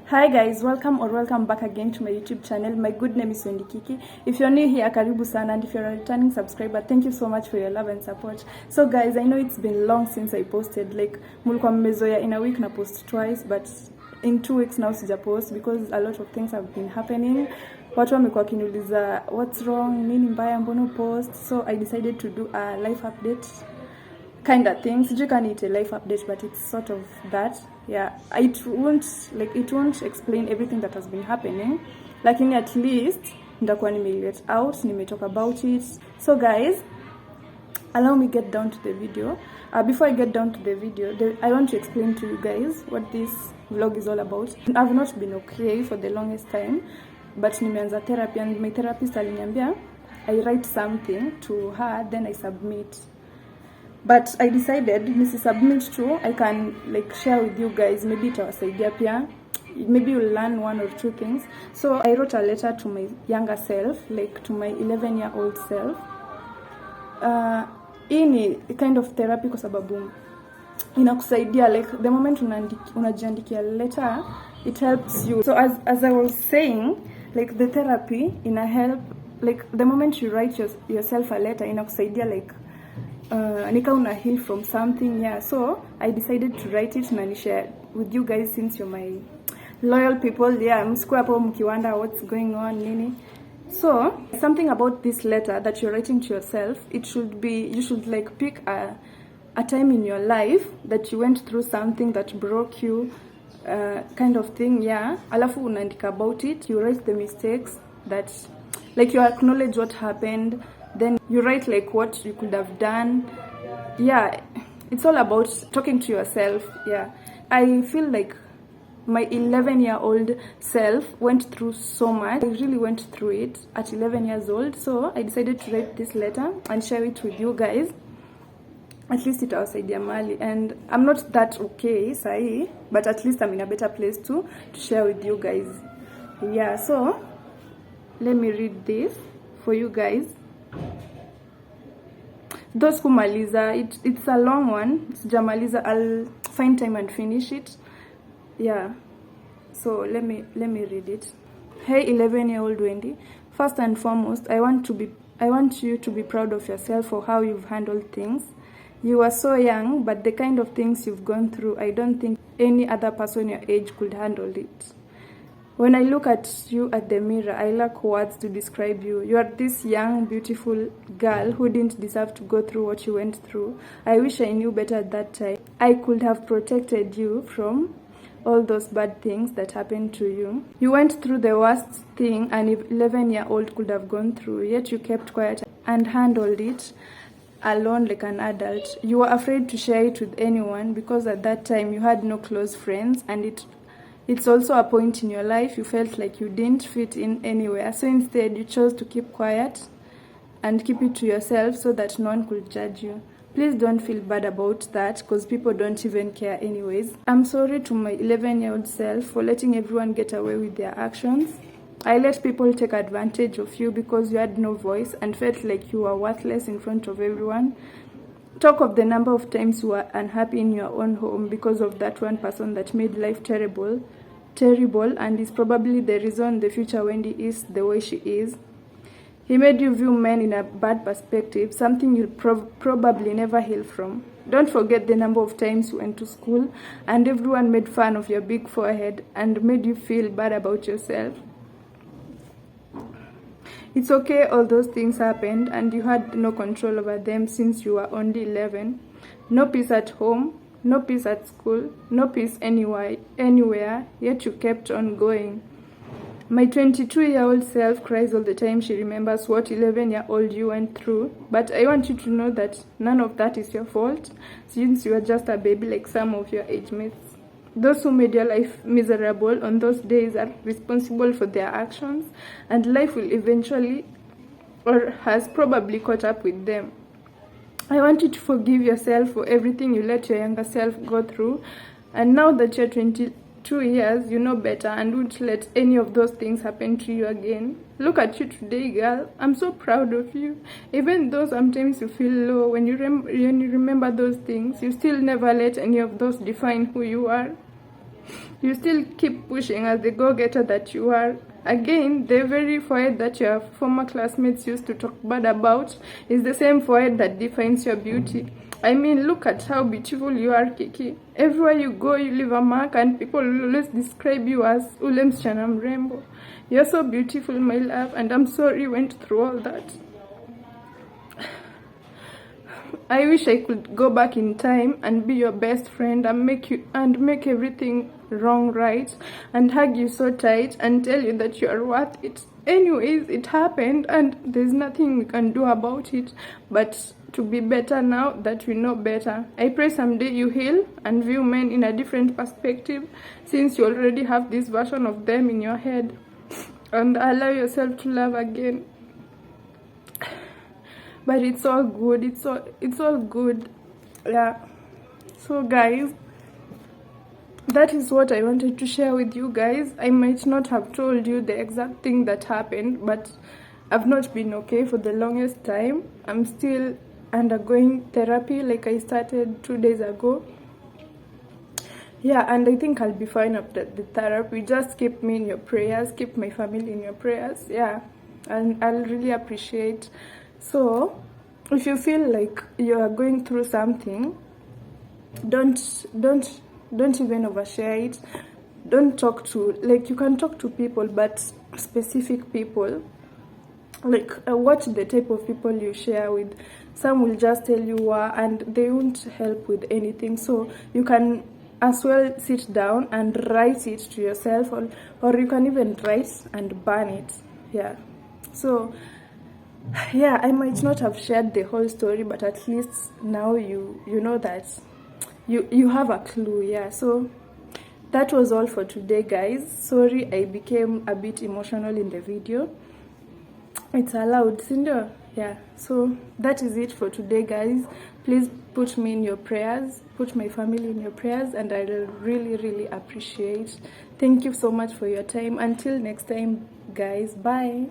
Hi guys, welcome back again to my YouTube channel. My good name is Wendy Kiki. If you're new here, karibu sana, and if you're a returning subscriber, thank you so much for your love and support. So guys, I know it's been long since I posted, like mulikuwa mmezoea in a week na post twice, but in 2 weeks now sija post because a lot of things have been happening. Watu wamekuwa kiniuliza what's wrong, nini mbaya, mbona post? So I decided to do a life update kind of thing. Sijui kani ite life update, but it's sort of that. Yeah, it won't explain everything that has been happening, lakini at least nitakuwa let out, talk about it. So guys, allow me get down to the video. Before I get down to the video, I want to explain to you guys what this vlog is all about. I've not been okay for the longest time, but nimeanza therapy, and my therapist aliniambia I write something to her, then I submit. But I decided Mrs. Submit too, I can share with you guys, maybe itawasaidia pia, maybe you'll learn 1 or 2 things. So I wrote a letter to my younger self, to my 11-year-old self. Hii ni kind of therapy kwa sababu inakusaidia, the moment unajiandikia letter, it helps you. So as I was saying, the therapy ina help, the moment you write yourself a letter, inakusaidia nika una heal from something. Yeah, so I decided to write it and share with you guys since you're my loyal people. Yeah, msikuwa hapo mkiwanda what's going on nini. So something about this letter that you're writing to yourself, you should pick a time in your life that you went through something that broke you, kind of thing. Yeah, alafu unaandika about it, you write the mistakes that you acknowledge what happened. Then you write what you could have done. Yeah, it's all about talking to yourself. Yeah, I feel like my 11-year-old self went through so much. I really went through it at 11 years old. So I decided to write this letter and share it with you guys. At least itawasaidia mali. And I'm not that okay, sahi, but at least I'm in a better place to share with you guys. Yeah, so let me read this for you guys. Those who maliza, it's a long one. Sijamaliza, I'll find time and finish it. Yeah, so let me read it. Hey 11-year-old Wendy, first and foremost, I want you to be proud of yourself for how you've handled things. You are so young, but the kind of things you've gone through, I don't think any other person your age could handle it. When I look at you at the mirror, I lack words to describe you. You are this young, beautiful girl who didn't deserve to go through what you went through. I wish I knew better at that time. I could have protected you from all those bad things that happened to you. You went through the worst thing an 11-year-old could have gone through, yet you kept quiet and handled it alone like an adult. You were afraid to share it with anyone because at that time you had no close friends, and it's also a point in your life you felt like you didn't fit in anywhere. So instead, you chose to keep quiet and keep it to yourself so that no one could judge you. Please don't feel bad about that because people don't even care anyways. I'm sorry to my 11-year-old self for letting everyone get away with their actions. I let people take advantage of you because you had no voice and felt like you were worthless in front of everyone. Talk of the number of times you were unhappy in your own home because of that one person that made life terrible, and is probably the reason the future Wendy is the way she is. He made you view men in a bad perspective, something you'll probably never heal from. Don't forget the number of times you went to school and everyone made fun of your big forehead and made you feel bad about yourself. It's okay, all those things happened and you had no control over them since you were only 11. No peace at home, no peace at school, no peace anywhere, yet you kept on going. My 22-year-old self cries all the time she remembers what 11-year-old you went through, but I want you to know that none of that is your fault since you are just a baby like some of your age mates. Those who made your life miserable on those days are responsible for their actions, and life will eventually or has probably caught up with them. I want you to forgive yourself for everything you let your younger self go through, and now that you're 22 years, you know better and won't let any of those things happen to you again. Look at you today, girl. I'm so proud of you. Even though sometimes you feel low when you remember those things, you still never let any of those define who you are. You still keep pushing as the go-getter that you are. Again, the very forehead that your former classmates used to talk bad about is the same forehead that defines your beauty. I mean, look at how beautiful you are, Kiki. Everywhere you go, you leave a mark, and people will always describe you as ule msichana mrembo. You're so beautiful, my love, and I'm sorry you went through all that. I wish I could go back in time and be your best friend and make everything wrong right, and hug you so tight and tell you that you are worth it. Anyways, it happened and there's nothing we can do about it but to be better now that we know better. I pray someday you heal and view men in a different perspective, since you already have this version of them in your head, and allow yourself to love again. But it's all good, it's all good. Yeah. So guys, that is what I wanted to share with you guys. I might not have told you the exact thing that happened, but I've not been okay for the longest time. I'm still undergoing therapy, like I started 2 days ago. Yeah, and I think I'll be fine after the therapy. Just keep me in your prayers, keep my family in your prayers. Yeah, and I'll really appreciate. So if you feel like you are going through something, don't even overshare it. Don't talk to, like, you can talk to people, but specific people. Like, watch the type of people you share with. Some will just tell you and they won't help with anything. So you can as well sit down and write it to yourself, or you can even write and burn it. Yeah. So yeah, I might not have shared the whole story, but at least now you know that you have a clue. Yeah. So that was all for today, guys. Sorry I became a bit emotional in the video. It's allowed, Cinder. Yeah. So that is it for today, guys. Please put me in your prayers, put my family in your prayers, and I will really appreciate. Thank you so much for your time. Until next time, guys. Bye.